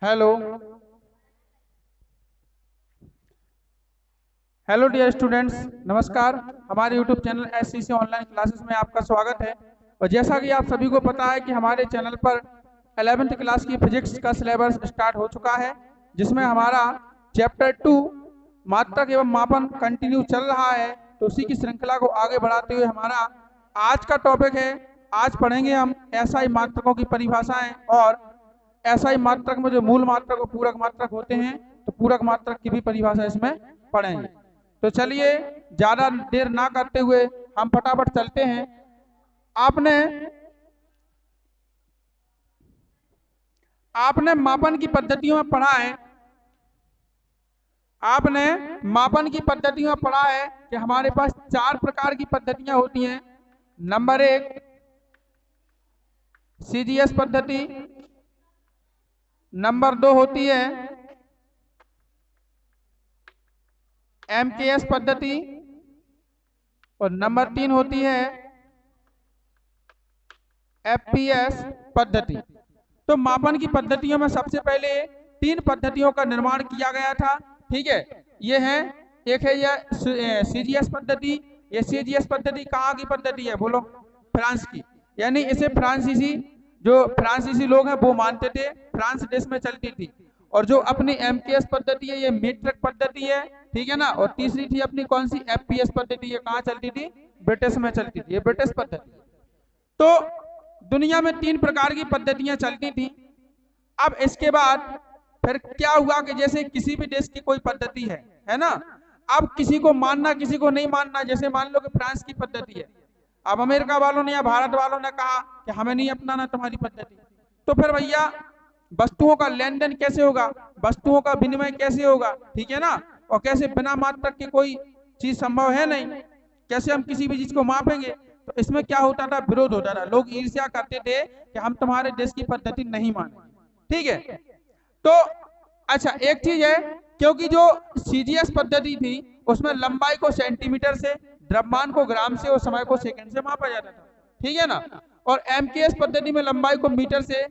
Hello. Hello dear students, नमस्कार। हमारे YouTube channel SCC online classes में आपका स्वागत है। और जैसा कि आप सभी को पता है कि हमारे चैनल पर 11वीं क्लास की फिजिक्स का सिलेबस स्टार्ट हो चुका है, जिसमें हमारा चैप्टर 2 मात्रक एवं मापन कंटिन्यू चल रहा है। तो उसी की श्रृंखला को आगे बढ़ाते हुए हमारा आज का टॉपिक है, आज पढ़ेंगे हम एसआई मात्रकों की परिभाषाएं और एसआई मात्रक में जो मूल मात्रक और पूरक मात्रक होते हैं, तो पूरक मात्रक की भी परिभाषा इसमें पढ़ेंगे। तो चलिए ज्यादा देर ना करते हुए हम फटाफट चलते हैं। आपने आपने मापन की पद्धतियों में पढ़ा है, आपने मापन की पद्धतियों में पढ़ा है कि हमारे पास 4 प्रकार की पद्धतियां होती हैं। नंबर 1 सीजीएस पद्धति, नंबर 2 होती है एमकेएस पद्धति और नंबर 3 होती है एफपीएस पद्धति। तो मापन की पद्धतियों में सबसे पहले 3 पद्धतियों का निर्माण किया गया था। ठीक है, ये है, एक है यह सीजीएस पद्धति। ये सीजीएस पद्धति कहाँ की पद्धति है बोलो? फ्रांस की। यानी इसे फ्रांसीसी लोग हैं वो मानते थे, फ्रांस देश में चलती थी। और जो अपनी एमकेएस पद्धति है ये मीट्रिक पद्धति है, ठीक है ना। और तीसरी थी अपनी कौन सी? एफपीएस पद्धति। ये कहाँ चलती थी? ब्रिटिश में चलती थी, ये ब्रिटिश पद्धति। तो दुनिया में 3 प्रकार की पद्धतियां चलती थी। अब इसके बाद फिर क्या हुआ कि जैसे किसी भी देश की कोई पद्धति है ना, अब किसी को मानना किसी को नहीं मानना। जैसे मान लो कि फ्रांस की पद्धति है, अब अमेरिका वालों ने या भारत वालों ने कहा कि हमें नहीं अपनाना तुम्हारी पद्धति, तो फिर भैया वस्तुओं का लेन देन कैसे होगा, वस्तुओं का विनिमय कैसे होगा, ठीक है ना। और कैसे बिना मात्रक के कोई चीज संभव है नहीं, कैसे हम किसी भी चीज को मापेंगे। तो इसमें क्या होता था? विरोध होता था, लोग ईर्ष्या करते थे कि हम तुम्हारे देश की पद्धति नहीं मानेंगे। ठीक है, तो अच्छा एक चीज है, क्योंकि जो सीजीएस पद्धति थी उसमें लंबाई को सेंटीमीटर से, द्रव्यमान को ग्राम से और समय को सेकंड से मापा जाता था, ठीक है ना। और एमकेएस पद्धति में लंबाई को मीटर से,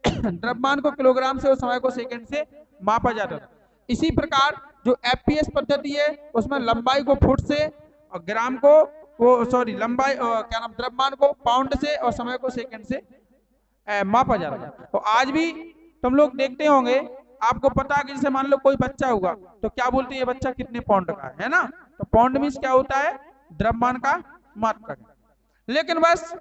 द्रव्यमान को किलोग्राम से और समय को सेकंड से मापा जाता था। इसी प्रकार जो एफपीएस पद्धति है उसमें लंबाई को फुट से और ग्राम को लंबाई क्या नाम, द्रव्यमान को पाउंड से और समय को सेकंड से मापा जाता था। तो आज भी तुम लोग देखते होंगे, आपको पता है कि जैसे मान लो कोई बच्चा हुआ तो क्या बोलते हैं, ये बच्चा कितने पाउंड का है ना। तो पाउंड मीन्स क्या होता है? द्रव्यमान का मात्रक। लेकिन बस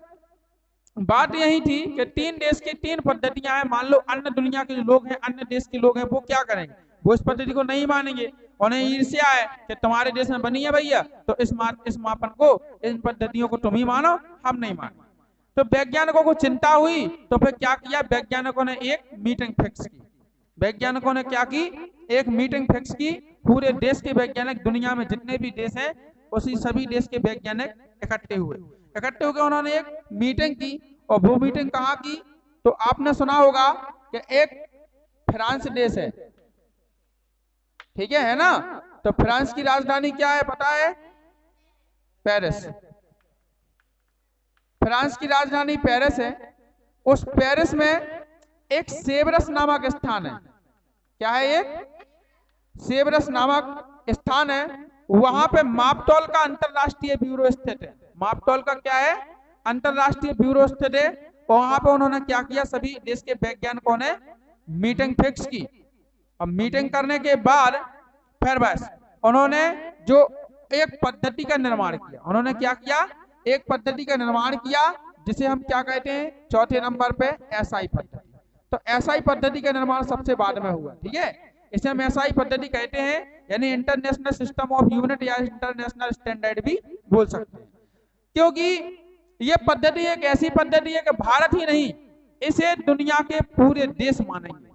बात यही थी कि 3 देश की 3 पद्धतियां हैं। मान लो अन्य दुनिया के जो लोग हैं, अन्य देश के लोग हैं, वो क्या करेंगे? वो इस पद्धति को नहीं मानेंगे। उन्हें ईर्ष्या है कि तुम्हारे देश में बनी है भैया, तो इस मापन को, इन पद्धतियों को तुम ही मानो, हम नहीं मानो। तो वैज्ञानिकों को चिंता हुई, तो फिर क्या किया? वैज्ञानिकों ने एक मीटिंग फिक्स की। वैज्ञानिकों ने क्या की? एक मीटिंग फिक्स की। पूरे देश के वैज्ञानिक, दुनिया में जितने भी देश हैं उसी सभी देश के वैज्ञानिक इकट्ठे हुए। इकट्ठे होकर उन्होंने एक मीटिंग की। और वो मीटिंग कहाँ की? तो आपने सुना होगा कि एक फ्रांस देश है, ठीक है ना। तो फ्रांस की राजधानी क्या है पता है? पेरिस। फ्रांस की राजधानी पेरिस है। उस पेरिस में एक सेवरस नामक स्थान है। क्या है? एक सेवरस नामक स्थान है। वहां पे मापतौल का अंतरराष्ट्रीय ब्यूरो स्थित है। मापतौल का क्या है? अंतरराष्ट्रीय ब्यूरो स्थित है। और वहां पे उन्होंने क्या किया? सभी देश के वैज्ञानिकों ने मीटिंग फिक्स की। अब मीटिंग करने के बाद फिर बस उन्होंने जो एक पद्धति का निर्माण किया। उन्होंने क्या किया? एक पद्धति का निर्माण किया, जिसे हम क्या कहते हैं? चौथे नंबर पे एसआई पद्धति। तो एसआई पद्धति का निर्माण सबसे बाद में हुआ, ठीक है। इसे हम एसआई पद्धति कहते हैं, यानी इंटरनेशनल सिस्टम ऑफ यूनिट या इंटरनेशनल स्टैंडर्ड भी बोल सकते हैं। क्योंकि ये पद्धति एक ऐसी पद्धति है कि भारत ही नहीं, इसे दुनिया के पूरे देश मानेंगे।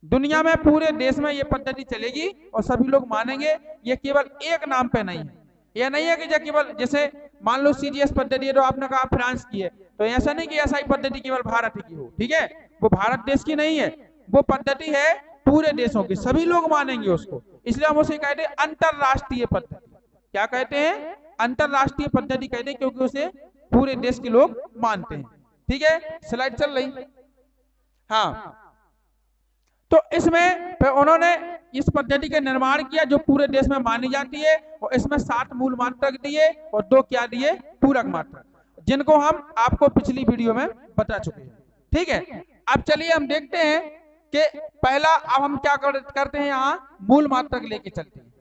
दुनिया में पूरे देश में ये पद्धति चलेगी और सभी लोग मानेंगे। ये केवल एक नाम पे नहीं है। यह नहीं है कि जो केवल, जैसे मान लो सीजीएस पद्धति है तो आपने कहा फ्रांस की है, तो ऐसा नहीं कि एसआई पद्धति केवल भारत की हो, ठीक है। वो भारत देश की नहीं है, वो पद्धति है पूरे देशों की, सभी लोग मानेंगे उसको। इसलिए हम उसे कहते हैं अंतरराष्ट्रीय पद्धति। क्या कहते हैं? अंतरराष्ट्रीय पद्धति कहते हैं, क्योंकि उसे पूरे देश के लोग मानते हैं। ठीक है, स्लाइड चल रही। हाँ, तो इसमें फिर उन्होंने इस पद्धति का निर्माण किया जो पूरे देश में मानी जाती है, और इसमें 7 मूल मात्रक दिए और 2 क्या दिए, पूरक मात्रक, जिनको हम आपको पिछली वीडियो में बता चुके हैं। ठीक है, अब चलिए हम देखते हैं कि पहला अब हम क्या करते हैं, यहाँ मूल मात्रक लेके चलते हैं।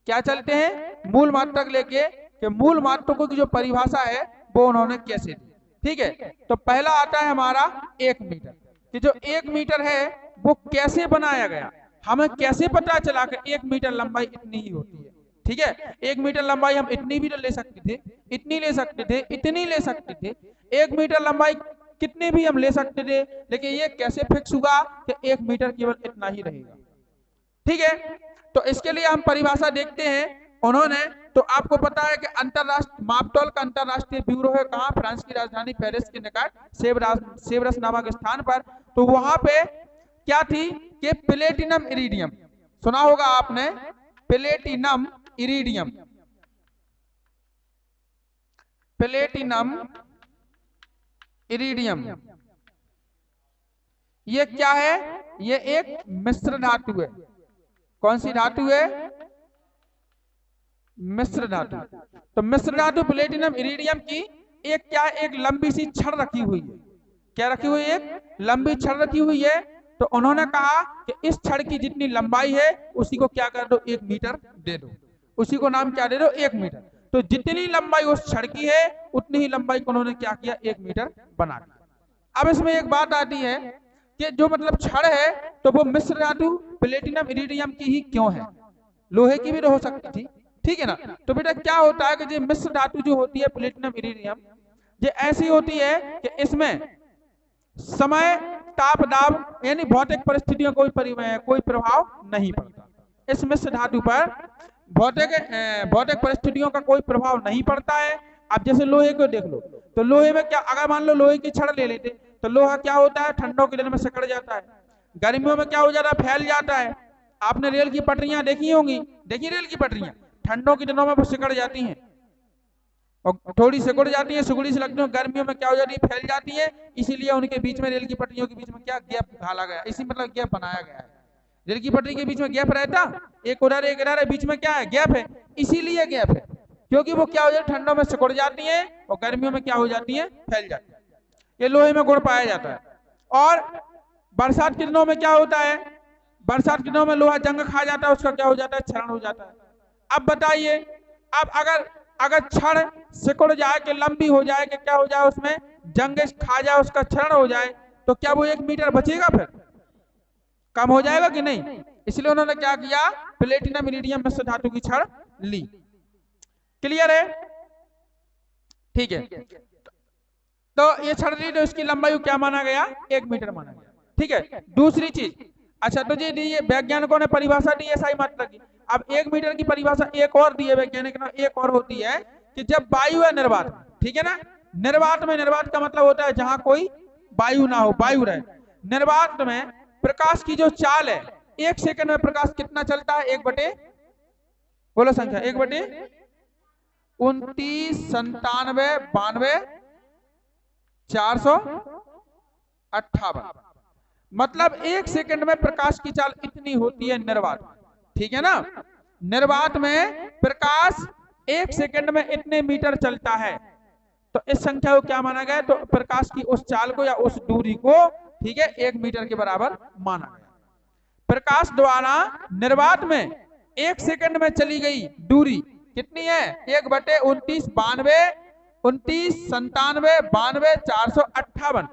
क्या चलते हैं, मूल मात्रक लेके, कि मूल मात्रकों की जो परिभाषा है वो उन्होंने कैसे दी। ठीक है, तो पहला आता है हमारा 1 मीटर, कि जो 1 मीटर है वो कैसे बनाया गया, हमें कैसे पता चला कि 1 मीटर लंबाई इतनी ही होती है। ठीक है, 1 मीटर लंबाई हम इतनी भी तो ले सकते थे, इतनी ले सकते थे, इतनी ले सकते थे, 1 मीटर लंबाई कितने भी हम ले सकते थे, लेकिन ये कैसे फिक्स हुआ कि 1 मीटर केवल इतना ही रहेगा। ठीक है, तो इसके लिए हम परिभाषा देखते हैं उन्होंने। तो आपको पता है कि अंतरराष्ट्रीय मापतौल का अंतरराष्ट्रीय ब्यूरो है कहाँ, फ्रांस की राजधानी पेरिस के निकट सेवरस नामक स्थान पर। तो वहां पे क्या थी कि प्लेटिनम इरिडियम, सुना होगा आपने, प्लेटिनम इरिडियम, प्लेटिनम इरिडियम, ये क्या है, ये एक मिश्र धातु है। कौन सी धातु है, मिश्र धातु। तो मिश्र धातु प्लेटिनम इरिडियम की एक क्या, एक लंबी सी छड़ रखी हुई है। क्या रखी हुई है, एक लंबी छड़ रखी हुई है। तो उन्होंने कहा कि इस छड़ की जितनी लंबाई है उसी को क्या कर दो, 1 मीटर दे दो, उसी को नाम क्या दे दो, 1 मीटर। तो जितनी लंबाई उस छड़ की है उतनी ही लंबाई को उन्होंने क्या किया, 1 मीटर बना दिया। अब इसमें एक बात आती है कि जो मतलब छड़ है तो वो मिश्र धातु प्लेटिनम इरिडियम की ही क्यों है, लोहे की भी तो हो सकती थी। ठीक है ना, तो बेटा क्या होता है कि जो मिश्र धातु जो होती है प्लेटिनम इरिडियम, ये ऐसी होती है कि इसमें समय, ताप, दाब यानी भौतिक परिस्थितियों कोई प्रभाव नहीं पड़ता। इस मिश्र धातु पर भौतिक परिस्थितियों का कोई प्रभाव नहीं पड़ता है। अब जैसे लोहे को देख लो, तो लोहे में क्या, अगर मान लो लोहे की छड़ ले लेते तो लोहा क्या होता है, ठंडों के दिन में सिकुड़ जाता है, गर्मियों में क्या हो जाता है, फैल जाता है। आपने रेल की पटरियां देखी होंगी, देखी रेल की पटरियां, ठंडों के दिनों में वो सिकुड़ जाती हैं और थोड़ी सिकुड़ जाती है, सुगड़ी से लगती है, गर्मियों में क्या हो जाती है, फैल जाती है। इसीलिए उनके बीच में, रेल की पटरियों के बीच में क्या गैप डाला गया, इसी मतलब गैप बनाया गया है। रेल की पटरी के बीच में गैप रहता, एक उधर एक इधर, बीच में क्या है, गैप है, इसीलिए गैप है, क्योंकि वो क्या हो जाती है, ठंडों में सिकुड़ जाती है और गर्मियों में क्या हो जाती है, फैल जाती है। ये लोहे में गुण पाया जाता है। और बरसात के दिनों में क्या होता है, बरसात के दिनों में लोहा जंग खा जाता है, उसका क्या हो जाता है, क्षरण हो जाता है। अब बताइए, अब अगर छड़ सिकुड़ जाए कि लंबी हो जाए कि क्या हो जाए, उसमें जंग खा जाए, उसका क्षरण हो जाए, तो क्या वो 1 मीटर बचेगा, फिर कम हो जाएगा कि नहीं। इसलिए उन्होंने क्या किया, प्लेटिनम इरिडियम मिश्र धातु की छड़ ली। क्लियर है, ठीक है। तो ये छड़ ली तो इसकी लंबाई क्या माना गया, 1 मीटर माना गया। ठीक है, दूसरी चीज, अच्छा तो ये वैज्ञानिकों ने परिभाषा दी है SI मात्रा की। अब 1 मीटर की परिभाषा एक और दी है वैज्ञानिक ने, एक और होती है कि जब वायु है निर्वात में, ठीक है ना, निर्वात का मतलब होता है जहां कोई वायु ना हो, वायु रहे। निर्वात में प्रकाश की जो चाल है, 1 सेकंड में प्रकाश कितना चलता है, 1/, बोलो संख्या, 1/29, 97, 92, 458, मतलब 1 सेकंड में प्रकाश की चाल इतनी होती है निर्वात। ठीक है ना, निर्वात में प्रकाश 1 सेकंड में इतने मीटर चलता है। तो इस संख्या को क्या माना गया, तो प्रकाश की उस चाल को या उस दूरी को, ठीक है, 1 मीटर के बराबर माना गया। प्रकाश द्वारा निर्वात में 1 सेकंड में चली गई दूरी कितनी है, 1/29, 92, 97, 92, 458।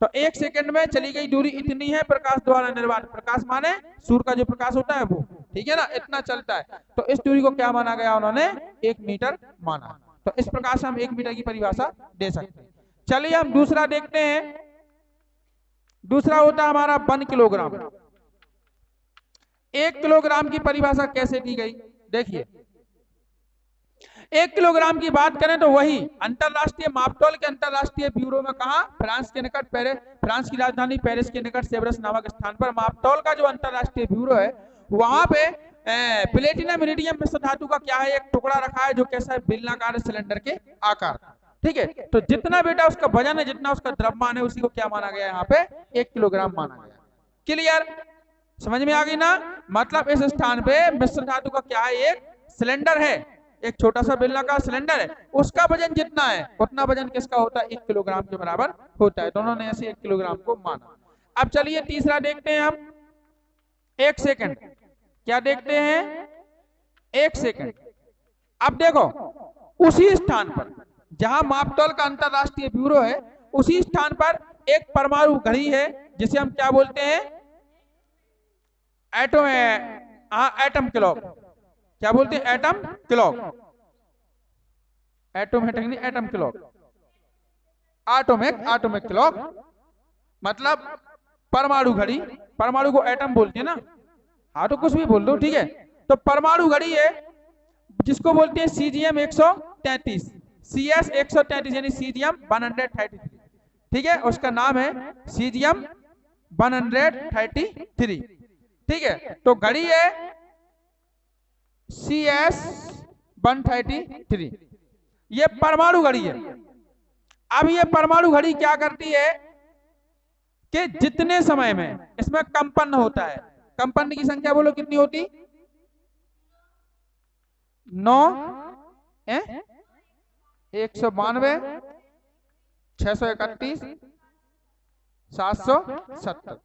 तो 1 सेकंड में चली गई दूरी इतनी है प्रकाश द्वारा निर्वात। प्रकाश माने सूर्य का जो प्रकाश होता है वो, ठीक है ना, इतना चलता है। तो इस दूरी को क्या माना गया, उन्होंने 1 मीटर माना। तो इस प्रकार से हम 1 मीटर की परिभाषा दे सकते हैं। चलिए हम दूसरा देखते हैं। दूसरा होता है हमारा 1 किलोग्राम। 1 किलोग्राम की परिभाषा कैसे दी गई, देखिए 1 किलोग्राम की बात करें तो वही अंतरराष्ट्रीय मापतौल के अंतरराष्ट्रीय ब्यूरो में, कहा, फ्रांस के निकट फ्रांस की राजधानी पेरिस के निकट सेवरस नामक स्थान पर मापतौल का जो अंतरराष्ट्रीय ब्यूरो है, वहां पे प्लेटिनम इरिडियम मिश्र धातु का क्या है, एक टुकड़ा रखा है जो कैसा है, बेलनाकार सिलेंडर के आकार। ठीक है, तो जितना बेटा उसका वजन है, जितना उसका द्रव्यमान है, उसी को क्या माना गया, यहाँ पे 1 किलोग्राम माना गया। क्लियर, समझ में आ गई ना। मतलब इस स्थान पे मिश्र धातु का क्या है, एक सिलेंडर है, एक छोटा सा बेलनाकार सिलेंडर है, उसका वजन जितना है उतना वजन किसका होता है, 1 किलोग्राम के बराबर होता है। दोनों ने ऐसे 1 किलोग्राम को माना। अब चलिए तीसरा देखते हैं हम, 1 सेकंड। क्या देखते हैं, 1 सेकंड। अब देखो उसी स्थान पर जहां मापतौल का अंतरराष्ट्रीय ब्यूरो है, उसी स्थान पर एक परमाणु घड़ी है जिसे हम क्या बोलते हैं, एटम, एटम क्लॉक। क्या बोलते हैं, एटम क्लॉक। एटोमेटिक नहीं, एटम क्लॉक, एटॉमिक क्लॉक मतलब परमाणु घड़ी। परमाणु को एटम बोलते हैं ना, हाँ तो कुछ भी बोल दो, ठीक है। तो परमाणु घड़ी है जिसको बोलते हैं सीजियम 133, CS 133 यानी सीजियम 133, ठीक है, उसका नाम है सीजियम 133, ठीक है। तो घड़ी है CS 133, ये परमाणु घड़ी है। अब ये परमाणु घड़ी क्या करती है कि जितने समय में इसमें कंपन होता है, कंपन की संख्या बोलो कितनी होती, 9, 192, 631, 770,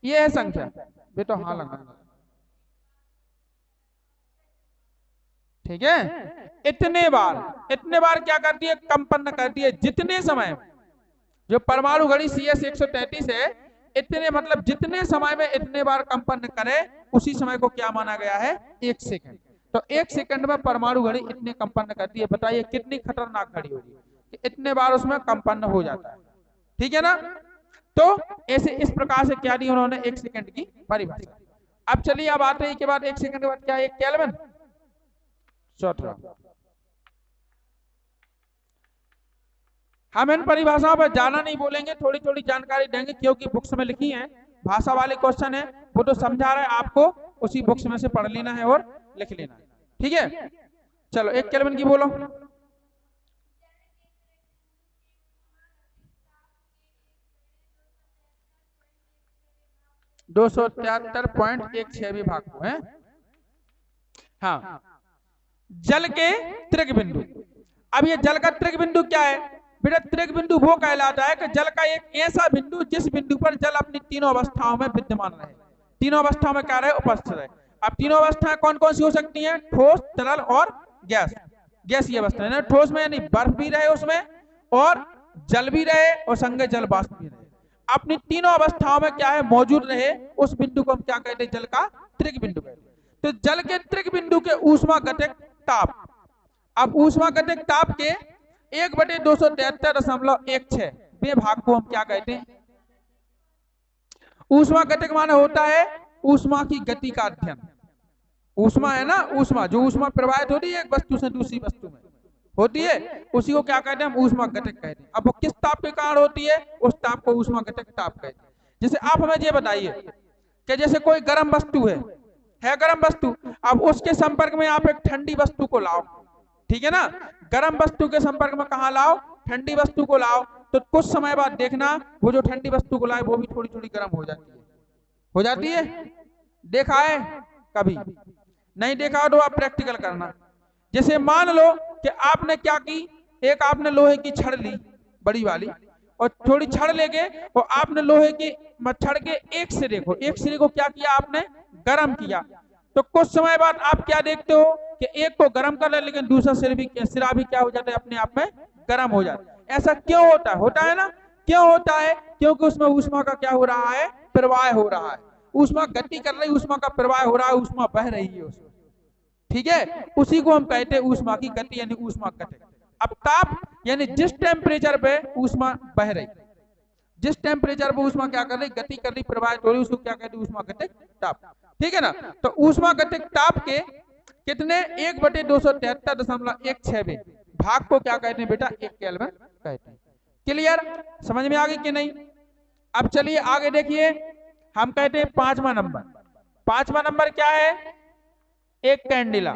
ये है संख्या बेटा, हाँ लगा, ठीक है। इतने बार क्या करती है, कंपन करती है जितने समय में। जो परमाणु घड़ी CS 133 है, इतने मतलब जितने समय में इतने बार कंपन करे, उसी समय को क्या माना गया है, 1 सेकंड। तो 1 सेकंड में परमाणु घड़ी इतने कंपन करती है। बताइए कितनी खतरनाक घड़ी होगी कि इतने बार उसमें कंपन हो जाता है, ठीक है ना। तो ऐसे इस प्रकार से क्या दी उन्होंने, 1 सेकंड की परिभाषा। अब चलिए अब आते हैं के बाद 1 सेकंड के बाद क्या है, केल्विन। हम इन परिभाषाओं पर ज्यादा नहीं बोलेंगे, थोड़ी थोड़ी जानकारी देंगे क्योंकि बुक्स में लिखी है, भाषा वाले क्वेश्चन है, वो तो समझा रहे हैं आपको, उसी बुक्स में से पढ़ लेना है और लिख लेना है, ठीक है। चलो 1 केल्विन की बोलो। दो 273.16 भाग को है, हाँ। जल के त्रिक बिंदु। अब ये जल का त्रिक बिंदु क्या है बेटा, त्रिक बिंदु वो कहलाता है कि जल का एक ऐसा बिंदु जिस बिंदु पर जल अपनी तीनों अवस्थाओं में विद्यमान रहे, तीनों अवस्थाओं में क्या रहे, उपस्थित रहे। अब तीनों अवस्थाएं कौन कौन सी हो सकती हैं, ठोस, तरल और गैस। गैसीय अवस्था है ना, ठोस में यानी बर्फ भी रहे उसमें, और जल भी रहे, और संगे जल वाष्प भी रहे, अपनी तीनों अवस्थाओं में क्या है, मौजूद रहे, उस बिंदु को हम क्या कहते हैं, जल का त्रिक बिंदु कहते हैं। तो जल के त्रिक बिंदु के ऊष्मागतिक ताप, अब ऊष्मागतिक ताप के 1/273.16 वे भाग को हम क्या कहते हैं, ऊष्मागतिक माने होता है ऊष्मा की गति का अध्ययन। ऊष्मा है ना, ऊष्मा जो ऊष्मा प्रवाहित होती है एक वस्तु से दूसरी वस्तु में होती है, उसी को क्या कहते हैं, हम ऊष्मागतिक कहते हैं। अब वो किस ताप के कारण होती है, उस ताप को ऊष्मागतिक ताप कहते हैं। जैसे आप हमें ये बताइए कि जैसे कोई गर्म वस्तु है गर्म वस्तु, अब उसके संपर्क में आप एक ठंडी वस्तु को लाओ, ठीक है ना, गर्म वस्तु के संपर्क में कहा लाओ, ठंडी वस्तु को लाओ, तो कुछ समय बाद देखना वो जो ठंडी वस्तु को लाए वो भी थोड़ी थोड़ी गर्म हो जाती है, देखा है कभी, नहीं देखा तो आप प्रैक्टिकल करना। जैसे मान लो कि आपने क्या की, एक आपने लोहे की छड़ ली बड़ी वाली, और थोड़ी छड़ लेके, और आपने लोहे की छड़ के एक सिरे को क्या किया, आपने गर्म किया। तो कुछ समय बाद आप क्या देखते हो कि एक को गर्म कर ले, लेकिन दूसरा सिरा भी क्या हो जाता है, अपने आप में गर्म हो जाता है। ऐसा क्यों होता है ना, क्यों होता है, क्योंकि उसमें ऊष्मा का क्या हो रहा है, प्रवाह हो रहा है, ऊष्मा गति कर रही, ऊष्मा का प्रवाह हो रहा है, ऊष्मा बह रही है उसमें, ठीक है, उसी को हम कहते हैं ऊष्मा की गति यानी ऊष्मागतिक। अब ताप यानी जिस टेम्परेचर पे ऊष्मा बह रही, जिस टेम्परेचर पर ऊष्मा क्या कर रही, गति कर रही, प्रवाहित हो रही, उसको क्या कहते हैं, ऊष्मागतिक ताप, ठीक है ना। तो ऊष्मागतिक ताप के कितने 1/273.16 भाग को क्या कहते हैं बेटा, 1 केल्विन कहते हैं। क्लियर, समझ में आ गई कि नहीं। अब चलिए आगे देखिए, हम कहते हैं 5वां नंबर। 5वां नंबर क्या है, एक कैंडिला।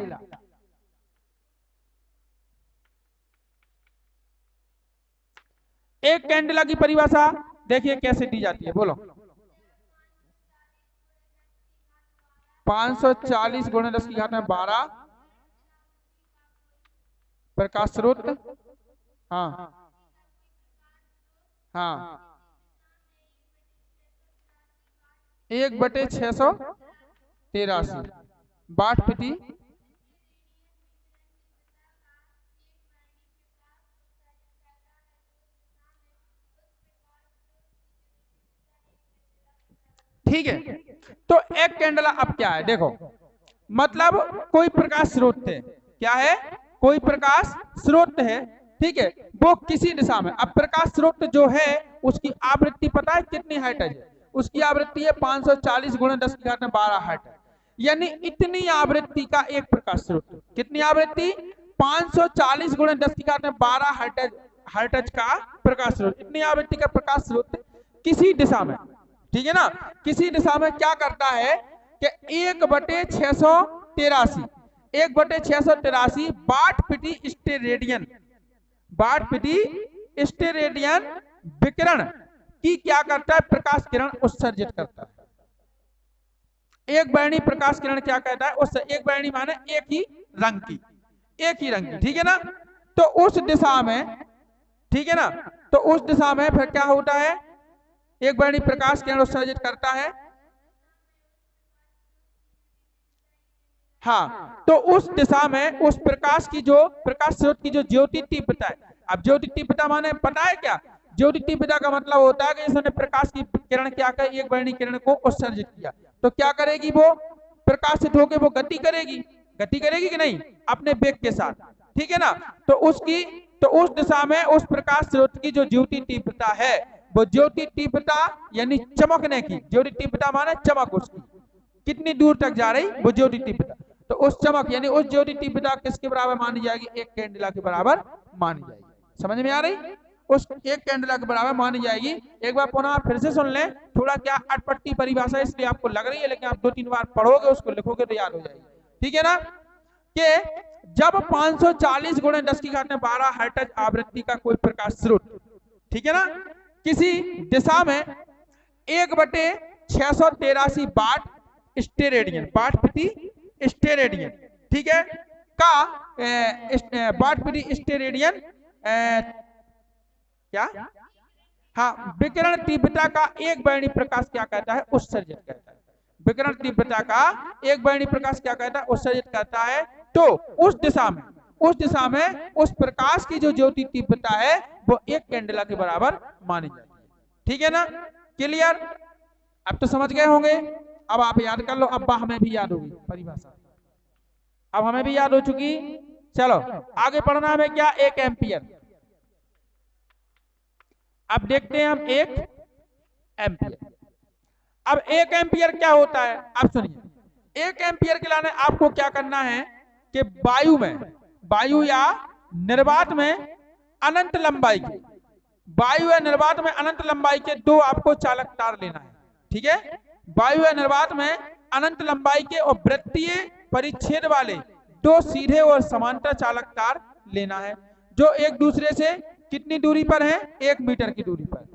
एक कैंडिला की परिभाषा देखिए कैसे दी जाती है, बोलो। 540 गुणे 10 की घात में 12 प्रकाश स्रोत। हाँ हाँ 1/683 वाट प्रति ठीक है। तो एक कैंडला अब क्या है देखो, मतलब कोई प्रकाश स्रोत है, क्या है, कोई प्रकाश स्रोत है, ठीक है, वो किसी दिशा में, अब प्रकाश स्रोत जो है उसकी आवृत्ति पता है कितनी हर्ट्ज है, उसकी आवृत्ति है 540 गुणे 10 की घात में 12 हर्ट्ज, यानी इतनी आवृत्ति का एक प्रकाश स्रोत, कितनी आवृत्ति, 540 गुणे 10 की घात में 12 हर्ट्ज का प्रकाश स्रोत, इतनी आवृत्ति का प्रकाश स्रोत किसी दिशा में, ठीक है ना, किसी दिशा में क्या करता है कि 1/683 वाट प्रति स्टेरेडियन, वाट प्रति स्टेरेडियन विकिरण की क्या करता है, प्रकाश किरण उत्सर्जित करता है। एक वर्णी प्रकाश किरण क्या कहता है, उससे एक वर्णी माने एक ही रंग की, एक ही रंग की, ठीक है ना, तो उस दिशा में, ठीक है ना, तो उस दिशा में फिर क्या होता है, एक वर्णी प्रकाश किरण उत्सर्जित करता है, हाँ, तो उस दिशा में उस प्रकाश की जो प्रकाश स्रोत की जो ज्योति तीव्रता है, अब ज्योति तीव्रता माने पता है क्या, ज्योति तीव्रता का मतलब होता है कि इसने प्रकाश की किरण क्या कर, एक वर्णी किरण को उत्सर्जित किया, तो क्या करेगी, वो प्रकाशित होकर वो गति करेगी, गति करेगी कि नहीं अपने वेग के साथ, ठीक है ना, तो उसकी, तो उस दिशा में उस प्रकाश स्रोत की जो ज्योति तीव्रता है, वो ज्योति तीव्रता यानी चमकने की, ज्योति तीव्रता माने चमक, उसकी कितनी दूर तक जा रही वो ज्योति तीव्रता, तो उस चमक यानी उस ज्योति तीव्रता किसके बराबर मानी जाएगी, एक कैंडेला के बराबर मानी जाएगी, समझ में आ रही, उस एक कैंडेला के बराबर मानी जाएगी। एक बार पुनः फिर से सुन लें, थोड़ा क्या अटपटी परिभाषा इसलिए आपको लग रही है, लेकिन आप 2-3 बार पढ़ोगे उसको लिखोगे तो याद हो जाएगी, ठीक है ना, कि जब 540 गुणे 10 की घात में 12 हर्ट्ज आवृत्ति का कोई प्रकाश स्रोत, ठीक है ना, किसी दिशा में 1/683 वाट स्टेरेडियन, वाट प्रति स्टेरेडियन, ठीक है, का वाट प्रति स्टेरेडियन क्या, हाँ, विकिरण तीव्रता का एक वर्णी प्रकाश क्या कहता है, उत्सर्जित कहता है, विकिरण तीव्रता का एक वर्णी प्रकाश क्या कहता है, उत्सर्जित करता है, तो उस दिशा में, उस दिशा में उस प्रकाश की जो ज्योति तीव्रता है वो एक कैंडेला के बराबर मानी जाती है, ठीक है ना, क्लियर, अब तो समझ गए होंगे, अब आप याद कर लो, अब हमें भी याद होगी परिभाषा, अब हमें भी याद हो चुकी, चलो आगे पढ़ना हमें क्या, 1 एम्पियर, अब देखते हैं हम 1 एम्पियर, अब 1 एम्पियर क्या होता है, आप सुनिए, 1 एम्पियर के लाने आपको क्या करना है कि वायु में, वायु या निर्वात में अनंत लंबाई के, वायु या निर्वात में अनंत लंबाई के 2 आपको चालक तार लेना है, ठीक है, वायु या निर्वात में अनंत लंबाई के और वृत्तीय परिच्छेद वाले 2 सीधे और समांतर चालक तार लेना है, जो एक दूसरे से कितनी दूरी पर है, 1 मीटर की दूरी पर,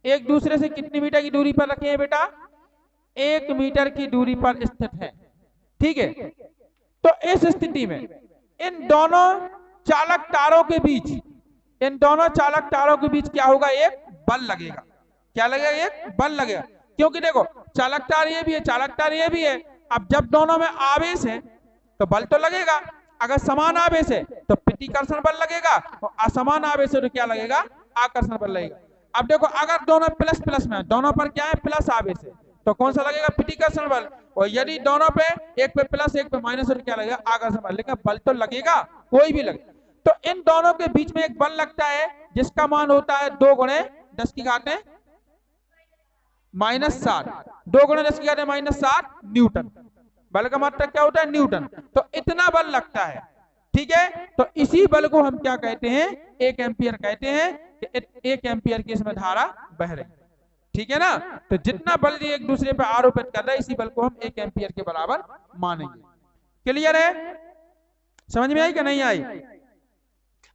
एक दूसरे से कितनी मीटर की दूरी पर रखे हैं बेटा, 1 मीटर की दूरी पर स्थित है, ठीक है, तो इस स्थिति में इन दोनों चालक तारों के बीच, इन दोनों चालक तारों के बीच क्या होगा, एक बल लगेगा, क्या लगेगा, एक बल लगेगा, क्योंकि देखो चालक तार ये भी है, चालक तार ये भी है, अब जब दोनों में आवेश है तो बल तो लगेगा, अगर समान आवेश है तो प्रतिकर्षण बल लगेगा, और असमान आवेश है तो क्या लगेगा, आकर्षण बल लगेगा। अब देखो अगर दोनों प्लस प्लस में, दोनों पर क्या है, प्लस आवेश है, तो कौन सा लगेगा, प्रतिकर्षण बल, और यदि दोनों पे, एक पे प्लस एक पे माइनस है तो क्या लगेगा, आकर्षण बल, लेकिन बल तो लगेगा, कोई भी लगे, तो इन दोनों के बीच में एक बल लगता है जिसका मान होता है 2 गुणे 10 की घात -7, 2 गुणे 10 की घात -7 न्यूटन, बल का मात्रक क्या होता है, न्यूटन, तो इतना बल लगता है, ठीक है, तो इसी बल को हम क्या कहते हैं, 1 एम्पियर कहते हैं, कि 1 एम्पियर की इसमें धारा बह रही, ठीक है ना, तो जितना बल ये एक दूसरे पर आरोपित कर रहा है इसी बल को हम 1 एम्पियर के बराबर मानेंगे, क्लियर है, समझ में आई कि नहीं आई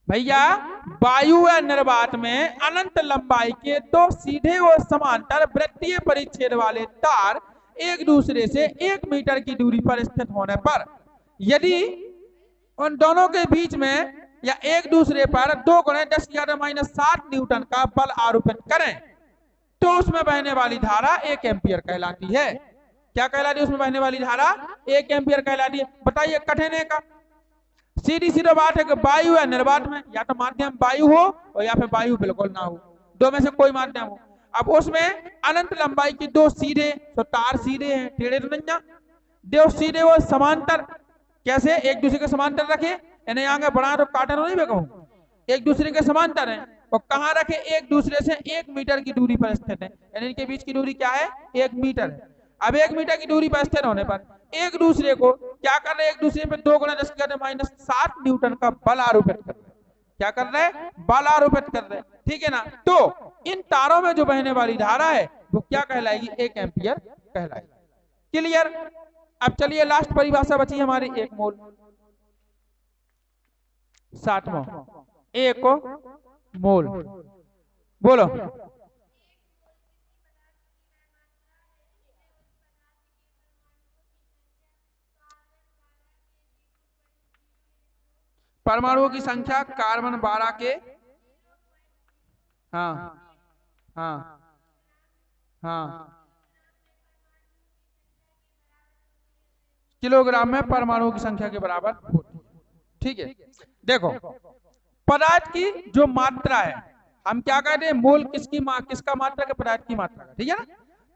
भैया, वायु या निर्वात में अनंत लंबाई के 2 सीधे और समांतर वृत्तीय परिच्छेद वाले तार एक दूसरे से 1 मीटर की दूरी पर स्थित होने पर यदि उन दोनों के बीच में या एक दूसरे पर 2 × 10⁻⁷ न्यूटन का बल आरोपित करें तो उसमें बहने वाली धारा 1 एम्पियर कहलाती है। क्या कहलाती है? उसमें बहने वाली धारा 1 एम्पियर कहलाती है। बताइए कठिन है का? सीधी सीधी बात है कि वायु है निर्वात में, या तो माध्यम वायु हो और या फिर वायु बिल्कुल ना हो, दो में से कोई माध्यम हो। अब उसमें अनंत लंबाई की 2 सीधे तो तार सीधे हैं, टेढ़े तो नहीं, दो सीधे वो समांतर, कैसे एक दूसरे के समांतर रखे, इन्हें आगे बढ़ा तो काटा नहीं मैं कहूँ, एक दूसरे के समांतर है और कहाँ रखे? एक दूसरे से 1 मीटर की दूरी पर स्थित है, यानी इनके बीच की दूरी क्या है? 1 मीटर है। अब 1 मीटर की दूरी पर स्थित होने पर एक दूसरे को क्या कर रहे हैं? एक दूसरे पर 2 × 10⁻⁷ न्यूटन का बल आरोपित कर रहे हैं। क्या कर रहे हैं? बल आरोपित कर रहे हैं, ठीक है ना। तो इन तारों में जो बहने वाली धारा है वो क्या कहलाएगी? 1 एम्पियर कहलाएगी। क्लियर? अब चलिए लास्ट परिभाषा बची हमारी 1 मोल। 7वां 1 मोल, बोलो। परमाणुओं की संख्या कार्बन 12 के, हाँ हाँ हाँ, किलोग्राम में परमाणुओं की संख्या के बराबर होती है, ठीक है। देखो पदार्थ की जो मात्रा है, हम क्या कहते हैं? मोल किसका मात्रा? के पदार्थ की मात्रा का, ठीक है ना।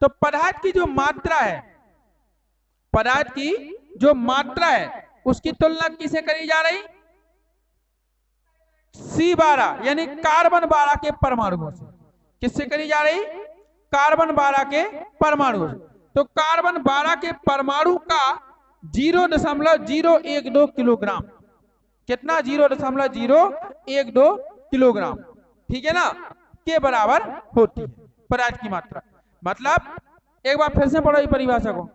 तो पदार्थ की जो मात्रा है, पदार्थ की जो मात्रा है उसकी तुलना किसे करी जा रही? C12 यानी कार्बन 12 के परमाणुओं से। किससे करी जा रही? कार्बन 12 के परमाणु से। तो कार्बन 12 के परमाणु का 0.012 किलोग्राम, कितना? 0.012 किलोग्राम, ठीक है ना, के बराबर होती है पदार्थ की मात्रा। मतलब एक बार फिर से पढ़ो ये परिभाषा को।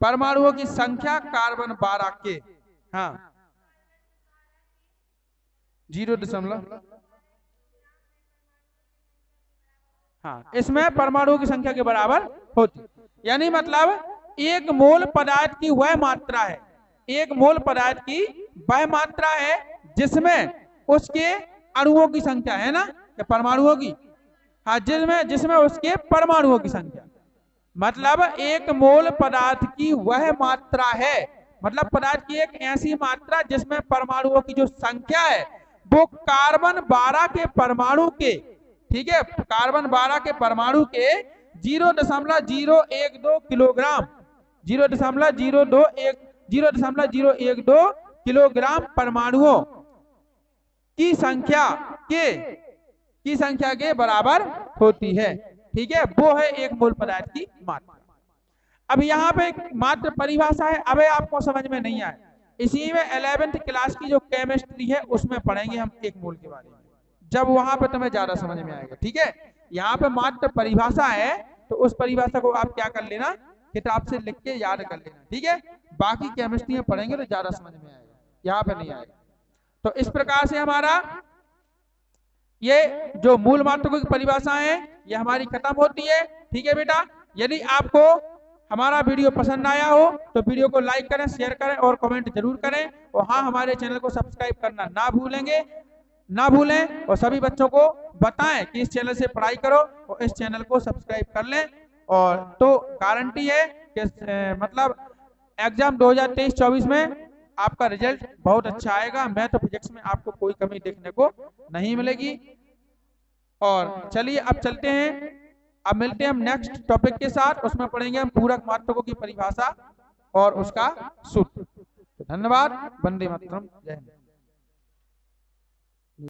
परमाणुओं की संख्या कार्बन 12 के, हाँ 0. हाँ, इसमें परमाणुओं की संख्या के बराबर होती, यानी मतलब 1 मोल पदार्थ की वह मात्रा है, 1 मोल पदार्थ की वह मात्रा है जिसमें उसके अणुओं की संख्या है ना, परमाणुओं की, हाँ जिसमें उसके परमाणुओं की संख्या, मतलब 1 मोल पदार्थ की वह मात्रा है, मतलब पदार्थ की एक ऐसी मात्रा जिसमें परमाणुओं की जो संख्या है वो कार्बन 12 के परमाणु के, ठीक है, कार्बन 12 के परमाणु के 0.012 किलोग्राम, 0.012 किलोग्राम परमाणुओं की संख्या के बराबर होती है, ठीक है। वो है 1 मोल पदार्थ की मात्रा। अब यहाँ पे मात्र परिभाषा है, अब आपको समझ में नहीं आए, इसी में 11th क्लास की जो केमिस्ट्री है उसमें पढ़ेंगे हम 1 मोल के बारे में, जब वहां पे तुम्हें ज्यादा समझ में आएगा, ठीक है। यहाँ पे मात्र परिभाषा है, तो उस परिभाषा को आप क्या कर लेना, किताब से लिख के याद कर लेना, ठीक है। बाकी केमिस्ट्री में पढ़ेंगे तो ज्यादा समझ में आएगा, यहाँ पे नहीं आएगा। तो इस प्रकार से हमारा ये जो मूल मात्रकों की परिभाषा है ये हमारी खत्म होती है, ठीक है बेटा। यदि आपको हमारा वीडियो पसंद आया हो तो वीडियो को लाइक करें, शेयर करें और कमेंट जरूर करें, और हाँ हमारे चैनल को सब्सक्राइब करना ना भूलें, और सभी बच्चों को बताएं कि इस चैनल से पढ़ाई करो और इस चैनल को सब्सक्राइब कर लें। और तो गारंटी है कि मतलब एग्जाम 2023-24 में आपका रिजल्ट बहुत अच्छा आएगा। मैथ और फिजिक्स में आपको कोई कमी देखने को नहीं मिलेगी। और चलिए अब चलते हैं, अब मिलते हैं हम नेक्स्ट टॉपिक के साथ, उसमें पढ़ेंगे हम पूरक मात्रकों की परिभाषा और उसका सूत्र। धन्यवाद। वंदे मातरम। जय हिंद।